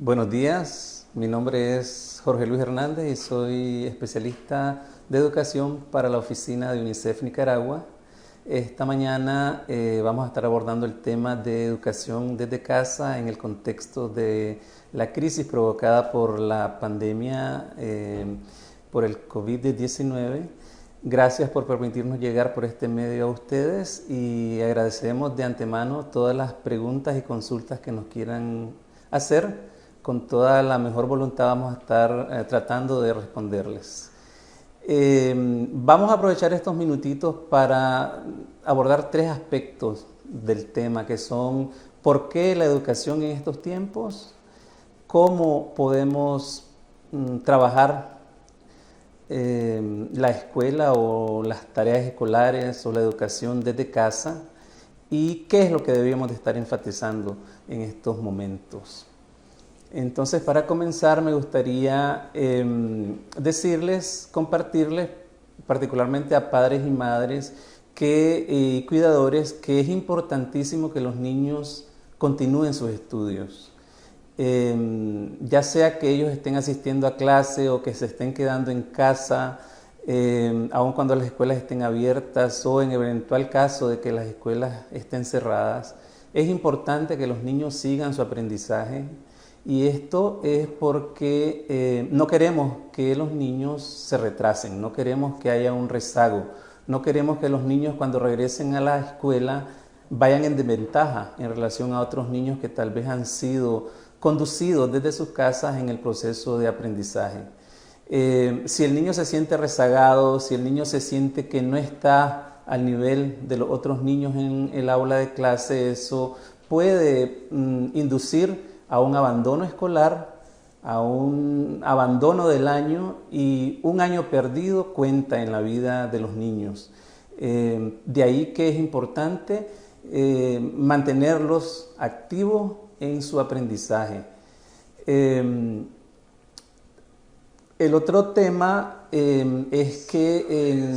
Buenos días, mi nombre es Jorge Luis Hernández y soy especialista de educación para la oficina de UNICEF Nicaragua. Esta mañana vamos a estar abordando el tema de educación desde casa en el contexto de la crisis provocada por la pandemia por el COVID-19. Gracias por permitirnos llegar por este medio a ustedes y agradecemos de antemano todas las preguntas y consultas que nos quieran hacer. Con toda la mejor voluntad vamos a estar tratando de responderles. Vamos a aprovechar estos minutitos para abordar tres aspectos del tema, que son por qué la educación en estos tiempos, cómo podemos trabajar la escuela o las tareas escolares o la educación desde casa y qué es lo que debíamos de estar enfatizando en estos momentos. Entonces, para comenzar, me gustaría compartirles, particularmente a padres y madres y cuidadores, que es importantísimo que los niños continúen sus estudios. Ya sea que ellos estén asistiendo a clase o que se estén quedando en casa, aun cuando las escuelas estén abiertas o en eventual caso de que las escuelas estén cerradas, es importante que los niños sigan su aprendizaje. Y esto es porque no queremos que los niños se retrasen, no queremos que haya un rezago, no queremos que los niños cuando regresen a la escuela vayan en desventaja en relación a otros niños que tal vez han sido conducidos desde sus casas en el proceso de aprendizaje. Si el niño se siente rezagado, si el niño se siente que no está al nivel de los otros niños en el aula de clase, eso puede inducir a un abandono escolar, a un abandono del año, y un año perdido cuenta en la vida de los niños. De ahí que es importante mantenerlos activos en su aprendizaje. El otro tema es que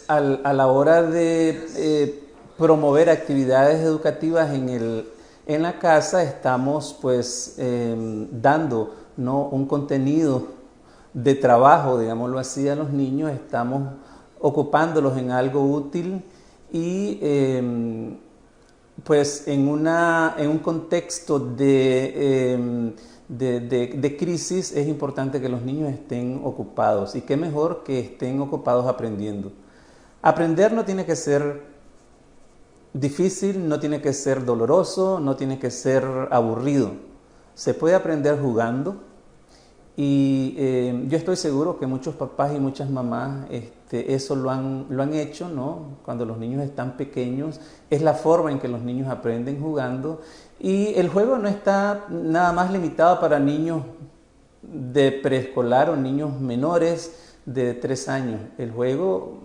a la hora de promover actividades educativas en la casa estamos dando, ¿no?, un contenido de trabajo, digámoslo así, a los niños, estamos ocupándolos en algo útil y en un contexto de crisis es importante que los niños estén ocupados, y qué mejor que estén ocupados aprendiendo. Aprender no tiene que ser difícil, no tiene que ser doloroso, no tiene que ser aburrido. Se puede aprender jugando y yo estoy seguro que muchos papás y muchas mamás eso lo han hecho, ¿no? Cuando los niños están pequeños, es la forma en que los niños aprenden jugando, y el juego no está nada más limitado para niños de preescolar o niños menores de 3 años. El juego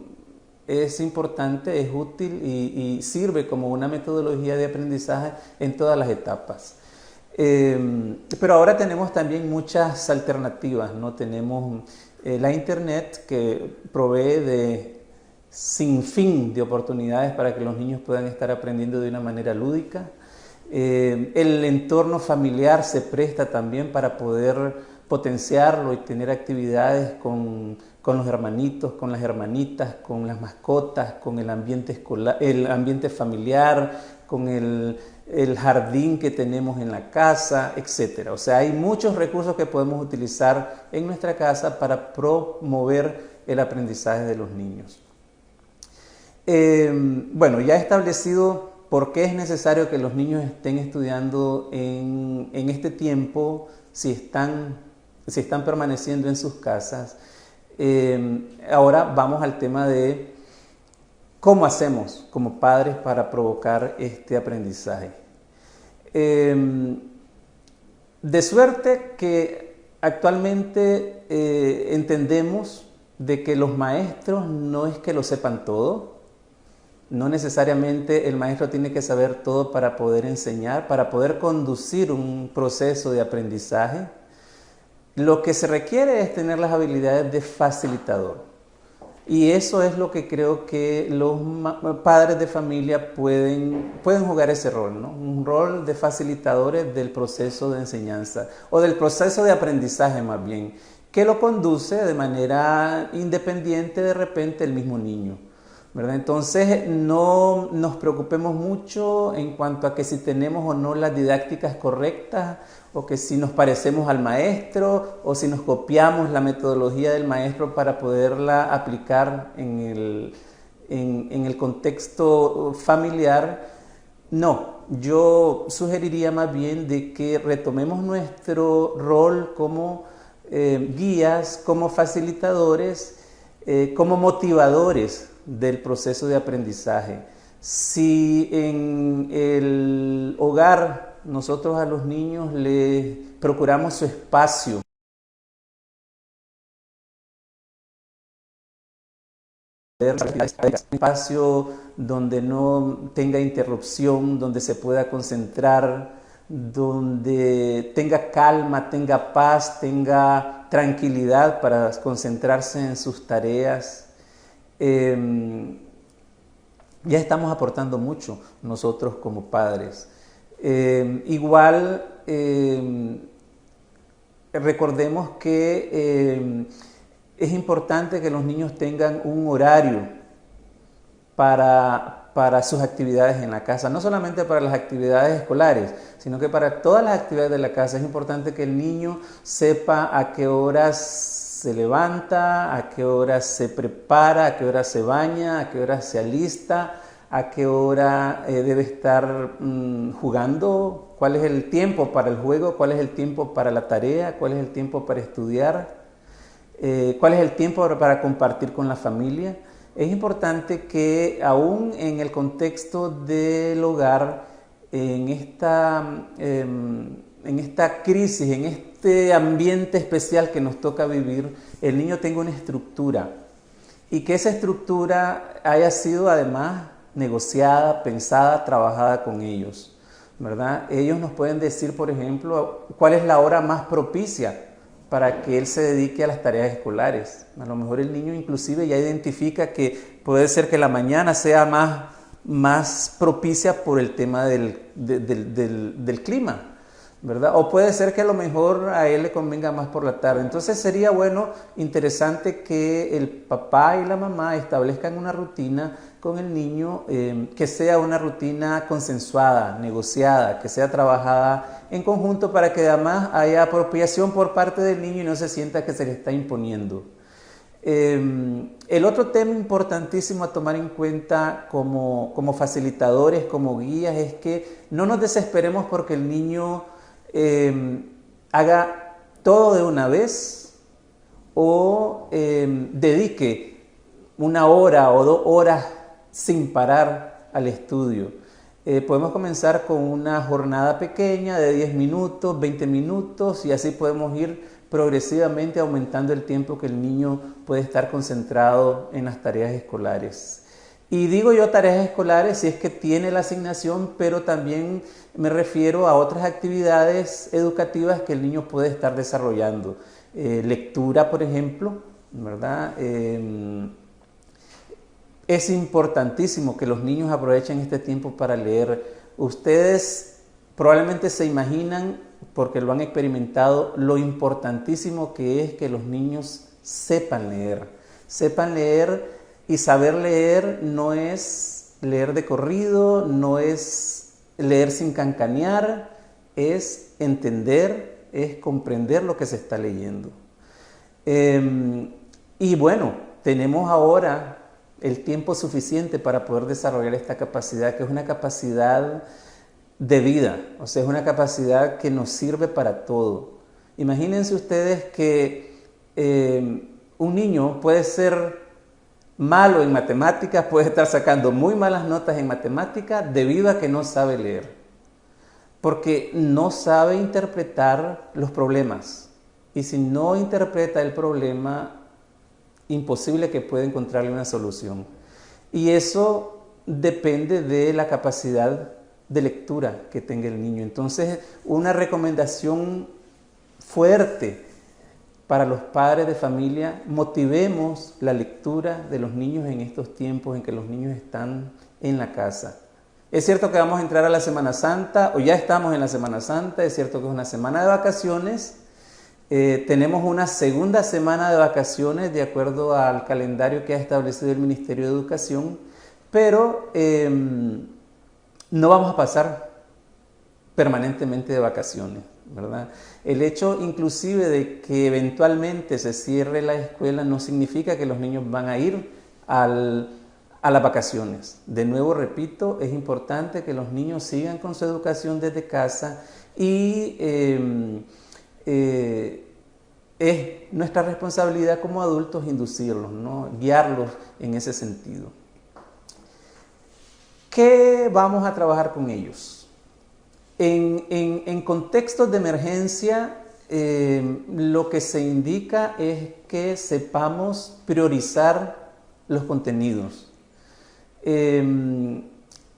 es importante, es útil y sirve como una metodología de aprendizaje en todas las etapas. Pero ahora tenemos también muchas alternativas, ¿no? Tenemos la internet, que provee de sinfín de oportunidades para que los niños puedan estar aprendiendo de una manera lúdica. El entorno familiar se presta también para poder potenciarlo y tener actividades con los hermanitos, con las hermanitas, con las mascotas, con el ambiente escolar, el ambiente familiar, con el jardín que tenemos en la casa, etc. O sea, hay muchos recursos que podemos utilizar en nuestra casa para promover el aprendizaje de los niños. Ya establecido por qué es necesario que los niños estén estudiando en este tiempo, si están permaneciendo en sus casas. Ahora vamos al tema de cómo hacemos como padres para provocar este aprendizaje. De suerte que actualmente entendemos de que los maestros no es que lo sepan todo, no necesariamente el maestro tiene que saber todo para poder enseñar, para poder conducir un proceso de aprendizaje. Lo que se requiere es tener las habilidades de facilitador. Y eso es lo que creo que los padres de familia pueden jugar ese rol, ¿no? Un rol de facilitadores del proceso de enseñanza o del proceso de aprendizaje más bien, que lo conduce de manera independiente de repente el mismo niño, ¿verdad? Entonces no nos preocupemos mucho en cuanto a que si tenemos o no las didácticas correctas, o que si nos parecemos al maestro, o si nos copiamos la metodología del maestro para poderla aplicar en el contexto familiar. No, yo sugeriría más bien de que retomemos nuestro rol como guías, como facilitadores, como motivadores del proceso de aprendizaje. Si en el hogar nosotros a los niños les procuramos su espacio, un espacio donde no tenga interrupción, donde se pueda concentrar, donde tenga calma, tenga paz, tenga tranquilidad para concentrarse en sus tareas, ya estamos aportando mucho nosotros como padres. Igual recordemos que es importante que los niños tengan un horario para sus actividades en la casa, no solamente para las actividades escolares, sino que para todas las actividades de la casa. Es importante que el niño sepa a qué horas se levanta, a qué horas se prepara, a qué horas se baña, a qué horas se alista, a qué hora debe estar jugando, cuál es el tiempo para el juego, cuál es el tiempo para la tarea, cuál es el tiempo para estudiar, cuál es el tiempo para compartir con la familia. Es importante que aún en el contexto del hogar, en esta crisis, en este ambiente especial que nos toca vivir, el niño tenga una estructura y que esa estructura haya sido además negociada, pensada, trabajada con ellos, ¿verdad? Ellos nos pueden decir, por ejemplo, cuál es la hora más propicia para que él se dedique a las tareas escolares. A lo mejor el niño inclusive ya identifica que puede ser que la mañana sea más propicia por el tema del clima, ¿verdad? O puede ser que a lo mejor a él le convenga más por la tarde. Entonces sería interesante que el papá y la mamá establezcan una rutina con el niño, que sea una rutina consensuada, negociada, que sea trabajada en conjunto para que además haya apropiación por parte del niño y no se sienta que se le está imponiendo. El otro tema importantísimo a tomar en cuenta como facilitadores, como guías, es que no nos desesperemos porque el niño haga todo de una vez o dedique 1 hora o 2 horas sin parar al estudio. Podemos comenzar con una jornada pequeña de 10 minutos, 20 minutos y así podemos ir progresivamente aumentando el tiempo que el niño puede estar concentrado en las tareas escolares. Y digo yo tareas escolares si es que tiene la asignación, pero también me refiero a otras actividades educativas que el niño puede estar desarrollando. Lectura, por ejemplo, ¿verdad? Es importantísimo que los niños aprovechen este tiempo para leer. Ustedes probablemente se imaginan, porque lo han experimentado, lo importantísimo que es que los niños sepan leer. Sepan leer, y saber leer no es leer de corrido, no es leer sin cancanear, es entender, es comprender lo que se está leyendo. Y bueno, tenemos ahora el tiempo suficiente para poder desarrollar esta capacidad, que es una capacidad de vida, o sea, es una capacidad que nos sirve para todo. Imagínense ustedes que un niño puede ser malo en matemáticas, puede estar sacando muy malas notas en matemáticas debido a que no sabe leer, porque no sabe interpretar los problemas. Y si no interpreta el problema, imposible que pueda encontrarle una solución. Y eso depende de la capacidad de lectura que tenga el niño. Entonces, una recomendación fuerte para los padres de familia, motivemos la lectura de los niños en estos tiempos en que los niños están en la casa. Es cierto que vamos a entrar a la Semana Santa, o ya estamos en la Semana Santa, es cierto que es una semana de vacaciones. Tenemos una segunda semana de vacaciones de acuerdo al calendario que ha establecido el Ministerio de Educación, pero no vamos a pasar permanentemente de vacaciones, ¿verdad? El hecho inclusive de que eventualmente se cierre la escuela no significa que los niños van a ir a las vacaciones. De nuevo, repito, es importante que los niños sigan con su educación desde casa y es nuestra responsabilidad como adultos inducirlos, ¿no? Guiarlos en ese sentido. ¿Qué vamos a trabajar con ellos? En contextos de emergencia, lo que se indica es que sepamos priorizar los contenidos.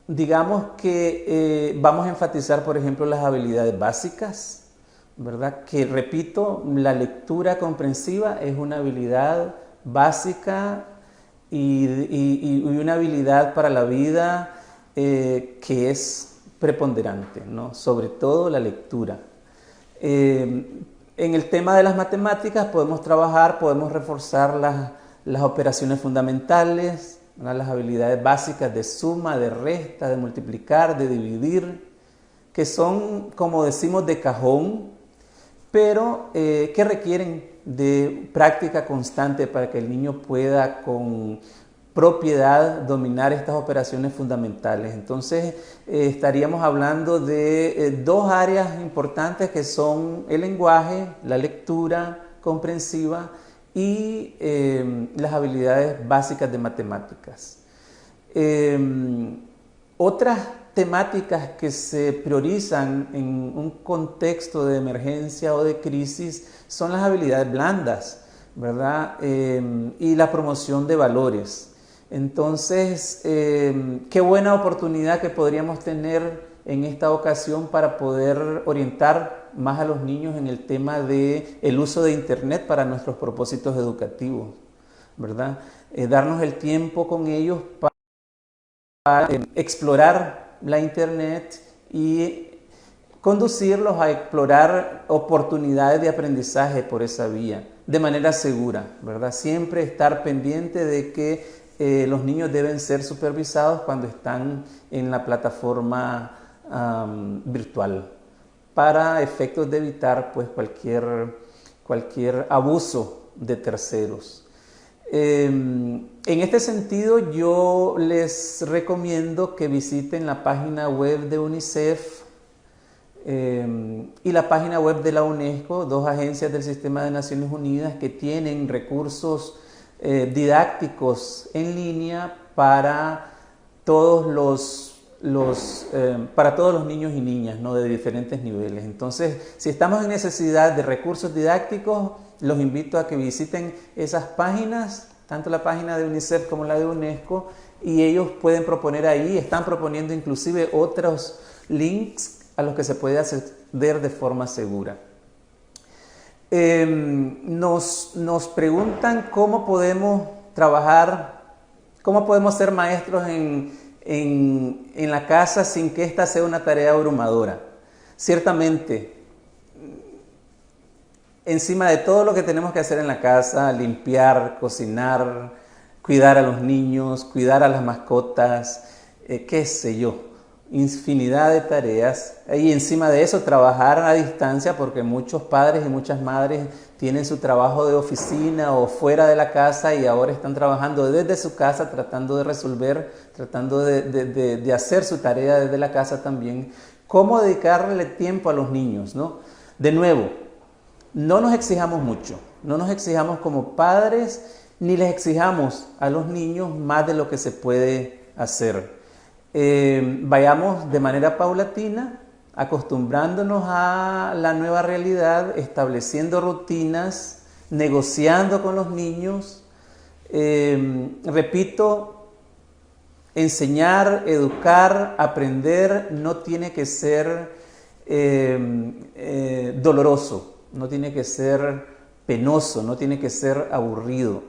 Digamos que vamos a enfatizar, por ejemplo, las habilidades básicas, ¿verdad? Que, repito, la lectura comprensiva es una habilidad básica y una habilidad para la vida que es preponderante, ¿no? Sobre todo la lectura. En el tema de las matemáticas podemos trabajar, podemos reforzar las operaciones fundamentales, ¿no? Las habilidades básicas de suma, de resta, de multiplicar, de dividir, que son, como decimos, de cajón, pero que requieren de práctica constante para que el niño pueda con propiedad dominar estas operaciones fundamentales. Entonces estaríamos hablando de dos áreas importantes que son el lenguaje, la lectura comprensiva y las habilidades básicas de matemáticas. Otras temáticas que se priorizan en un contexto de emergencia o de crisis son las habilidades blandas, ¿verdad? Y la promoción de valores. Entonces, qué buena oportunidad que podríamos tener en esta ocasión para poder orientar más a los niños en el tema del uso de Internet para nuestros propósitos educativos, ¿verdad? Darnos el tiempo con ellos para explorar la Internet y conducirlos a explorar oportunidades de aprendizaje por esa vía, de manera segura, ¿verdad? Siempre estar pendiente de que los niños deben ser supervisados cuando están en la plataforma virtual, para efectos de evitar pues, cualquier abuso de terceros. En este sentido, yo les recomiendo que visiten la página web de UNICEF y la página web de la UNESCO, dos agencias del Sistema de Naciones Unidas que tienen recursos didácticos en línea para todos los niños y niñas, ¿no? De diferentes niveles. Entonces, si estamos en necesidad de recursos didácticos, los invito a que visiten esas páginas, tanto la página de UNICEF como la de UNESCO, y ellos pueden proponer ahí, están proponiendo inclusive otros links a los que se puede acceder de forma segura. Nos preguntan cómo podemos trabajar, cómo podemos ser maestros en la casa sin que esta sea una tarea abrumadora. Ciertamente, encima de todo lo que tenemos que hacer en la casa, limpiar, cocinar, cuidar a los niños, cuidar a las mascotas, qué sé yo, infinidad de tareas, y encima de eso trabajar a distancia, porque muchos padres y muchas madres tienen su trabajo de oficina o fuera de la casa y ahora están trabajando desde su casa, tratando de resolver, tratando de hacer su tarea desde la casa también. ¿Cómo dedicarle tiempo a los niños, ¿no? De nuevo, no nos exijamos mucho, no nos exijamos como padres, ni les exijamos a los niños más de lo que se puede hacer. Vayamos de manera paulatina, acostumbrándonos a la nueva realidad, estableciendo rutinas, negociando con los niños. Repito, enseñar, educar, aprender no tiene que ser doloroso, no tiene que ser penoso, no tiene que ser aburrido.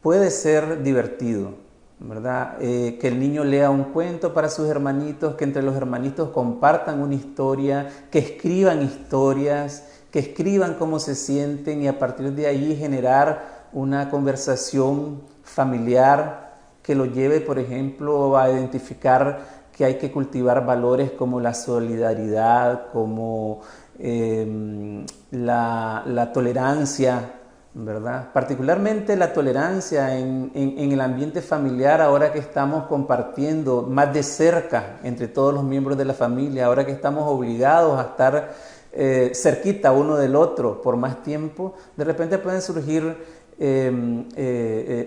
Puede ser divertido, ¿verdad? Que el niño lea un cuento para sus hermanitos, que entre los hermanitos compartan una historia, que escriban historias, que escriban cómo se sienten y a partir de ahí generar una conversación familiar que lo lleve, por ejemplo, a identificar que hay que cultivar valores como la solidaridad, como la tolerancia, ¿verdad? Particularmente la tolerancia en el ambiente familiar, ahora que estamos compartiendo más de cerca entre todos los miembros de la familia, ahora que estamos obligados a estar cerquita uno del otro por más tiempo, de repente pueden surgir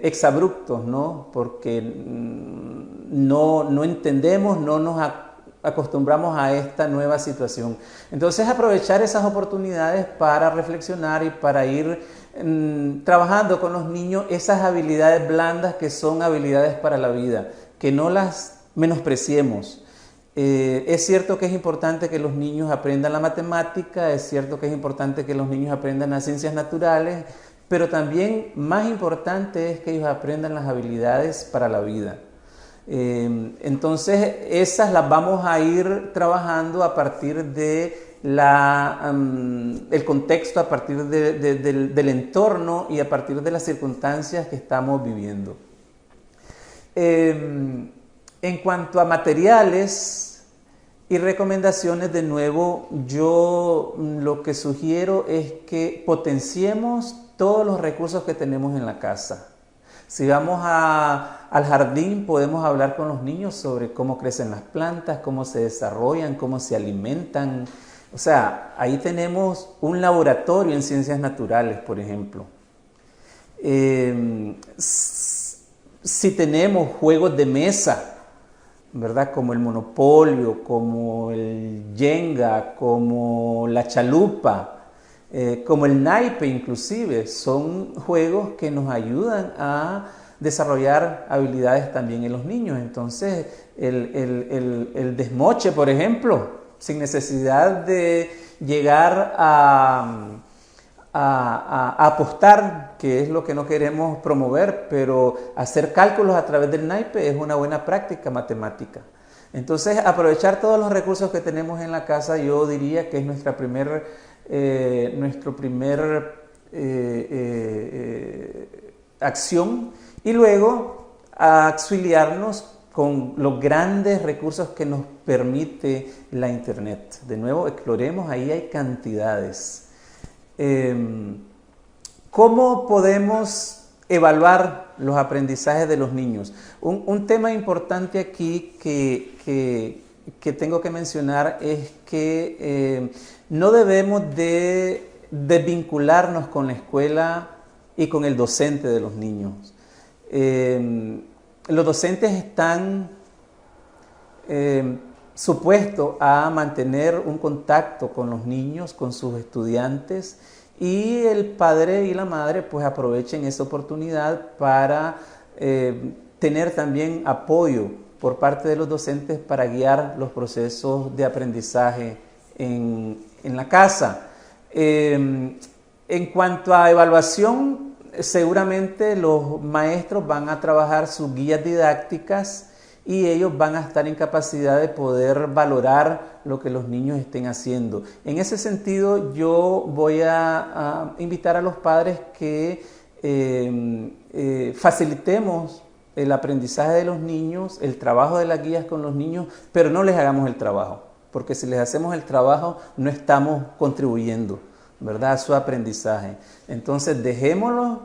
exabruptos, ¿no? Porque no entendemos, no nos acostumbramos a esta nueva situación. Entonces aprovechar esas oportunidades para reflexionar y para ir trabajando con los niños esas habilidades blandas que son habilidades para la vida, que no las menospreciemos. Es cierto que es importante que los niños aprendan la matemática, es cierto que es importante que los niños aprendan las ciencias naturales, pero también más importante es que ellos aprendan las habilidades para la vida. Entonces esas las vamos a ir trabajando a partir de el contexto, a partir del entorno y a partir de las circunstancias que estamos viviendo. En cuanto a materiales y recomendaciones, de nuevo, yo lo que sugiero es que potenciemos todos los recursos que tenemos en la casa. Si vamos al jardín, podemos hablar con los niños sobre cómo crecen las plantas, cómo se desarrollan, cómo se alimentan. O sea, ahí tenemos un laboratorio en ciencias naturales, por ejemplo. Si tenemos juegos de mesa, ¿verdad? Como el Monopolio, como el Jenga, como la chalupa, como el naipe inclusive, son juegos que nos ayudan a desarrollar habilidades también en los niños. Entonces, el desmoche, por ejemplo, sin necesidad de llegar a apostar, que es lo que no queremos promover, pero hacer cálculos a través del naipe es una buena práctica matemática. Entonces, aprovechar todos los recursos que tenemos en la casa, yo diría que es nuestro primer acción, y luego auxiliarnos con los grandes recursos que nos permite la Internet. De nuevo, exploremos, ahí hay cantidades. ¿Cómo podemos evaluar los aprendizajes de los niños? Un tema importante aquí que tengo que mencionar es que no debemos de desvincularnos con la escuela y con el docente de los niños. Los docentes están supuestos a mantener un contacto con los niños, con sus estudiantes, y el padre y la madre pues aprovechen esa oportunidad para tener también apoyo por parte de los docentes para guiar los procesos de aprendizaje en la casa. En cuanto a evaluación, seguramente los maestros van a trabajar sus guías didácticas y ellos van a estar en capacidad de poder valorar lo que los niños estén haciendo. En ese sentido, yo voy a invitar a los padres que facilitemos el aprendizaje de los niños, el trabajo de las guías con los niños, pero no les hagamos el trabajo, porque si les hacemos el trabajo no estamos contribuyendo, ¿verdad?, a su aprendizaje. Entonces dejémoslos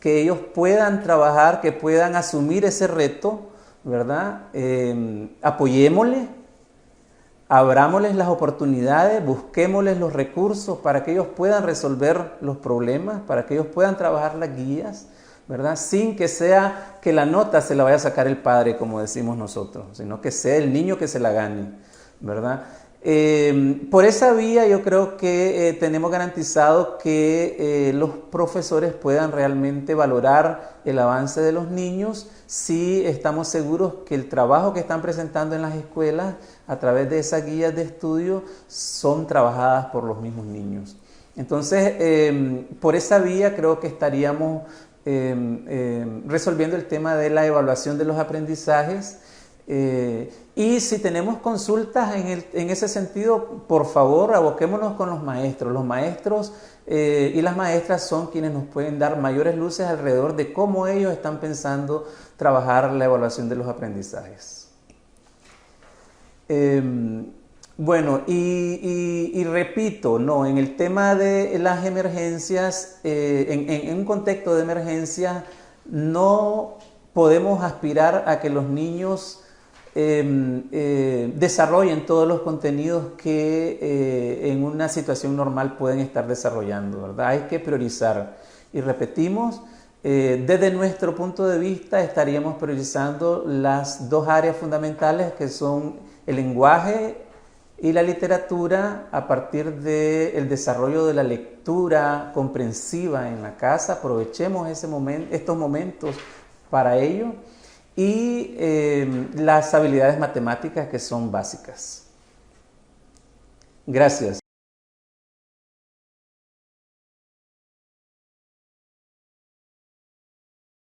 que ellos puedan trabajar, que puedan asumir ese reto, ¿verdad? Apoyémosles, abrámosles las oportunidades, busquémosles los recursos para que ellos puedan resolver los problemas, para que ellos puedan trabajar las guías, ¿verdad? Sin que sea que la nota se la vaya a sacar el padre, como decimos nosotros, sino que sea el niño que se la gane, ¿verdad? Por esa vía yo creo que tenemos garantizado que los profesores puedan realmente valorar el avance de los niños si estamos seguros que el trabajo que están presentando en las escuelas a través de esas guías de estudio son trabajadas por los mismos niños. Entonces, por esa vía creo que estaríamos resolviendo el tema de la evaluación de los aprendizajes. Y si tenemos consultas en ese sentido, por favor, aboquémonos con los maestros. Los maestros y las maestras son quienes nos pueden dar mayores luces alrededor de cómo ellos están pensando trabajar la evaluación de los aprendizajes. Bueno, y repito, no, en el tema de las emergencias, en un contexto de emergencia, no podemos aspirar a que los niños desarrollen todos los contenidos que en una situación normal pueden estar desarrollando, ¿verdad? Hay que priorizar. Y repetimos, desde nuestro punto de vista estaríamos priorizando las dos áreas fundamentales que son el lenguaje y la literatura a partir del desarrollo de la lectura comprensiva en la casa. Aprovechemos estos momentos para ello. Y las habilidades matemáticas que son básicas. Gracias.